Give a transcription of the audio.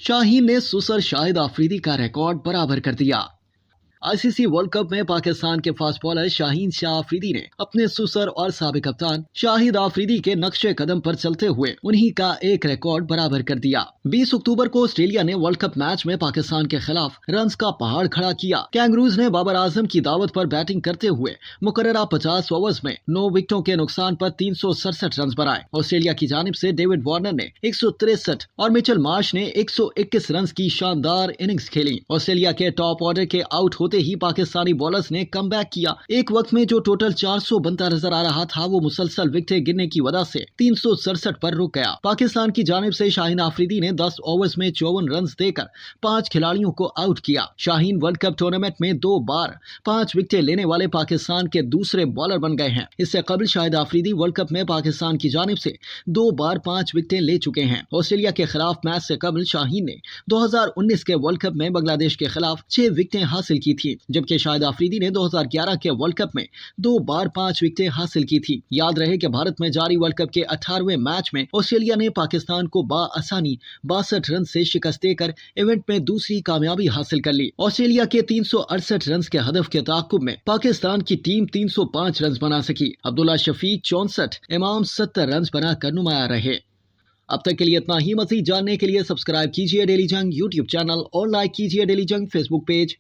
शाहीन ने सुसर शाहिद आफरीदी का रिकॉर्ड बराबर कर दिया। आईसीसी वर्ल्ड कप में पाकिस्तान के फास्ट बॉलर शाहीन शाह आफरीदी ने अपने सुसर और साबिक कप्तान शाहिद आफरीदी के नक्शे कदम पर चलते हुए उन्हीं का एक रिकॉर्ड बराबर कर दिया। 20 अक्टूबर को ऑस्ट्रेलिया ने वर्ल्ड कप मैच में पाकिस्तान के खिलाफ रन्स का पहाड़ खड़ा किया। कैंगरूज ने बाबर आजम की दावत पर बैटिंग करते हुए मुकर्ररा 50 ओवर्स में 9 विकेटों के नुकसान पर 367 रन बनाए। ऑस्ट्रेलिया की जानिब से डेविड वार्नर ने 163 और मिचेल मार्श ने 121 रन की शानदार इनिंग्स खेली। ऑस्ट्रेलिया के टॉप ऑर्डर के आउट होते ही पाकिस्तानी बॉलर्स ने कमबैक किया। एक वक्त में जो टोटल 400 बनता नजर आ रहा था वो मुसलसल विकेटें गिरने की वजह से 367 पर रुक गया। पाकिस्तान की जानिब से शाहीन आफरीदी ने 10 ओवर्स में 54 रन देकर 5 खिलाड़ियों को आउट किया। शाहीन वर्ल्ड कप टूर्नामेंट में 2 बार 5 विकेटें लेने वाले पाकिस्तान के दूसरे बॉलर बन गए हैं। इससे कबल शाहिद आफरीदी वर्ल्ड कप में पाकिस्तान की जानिब से 2 बार 5 विकेटें ले चुके हैं। ऑस्ट्रेलिया के खिलाफ मैच से कबल शाहीन ने 2019 के वर्ल्ड कप में बांग्लादेश के खिलाफ 6 विकेटें हासिल की थी, जबकि शाहिद आफरीदी ने 2011 के वर्ल्ड कप में 2 बार 5 विकेटें हासिल की थी। याद रहे कि भारत में जारी वर्ल्ड कप के 18वें मैच में ऑस्ट्रेलिया ने पाकिस्तान को बाआसानी 62 रन से शिकस्त देकर इवेंट में दूसरी कामयाबी हासिल कर ली। ऑस्ट्रेलिया के 368 रन के हदफ के ताक़ुब में पाकिस्तान की टीम 305 रन बना सकी। अब्दुल्ला शफीक 64, इमाम 70 रन बनाकर नुमाया रहे। अब तक के लिए इतना ही। मज़ीद जानने के लिए सब्सक्राइब कीजिए डेली जंग यूट्यूब चैनल और लाइक कीजिए डेली जंग फेसबुक पेज।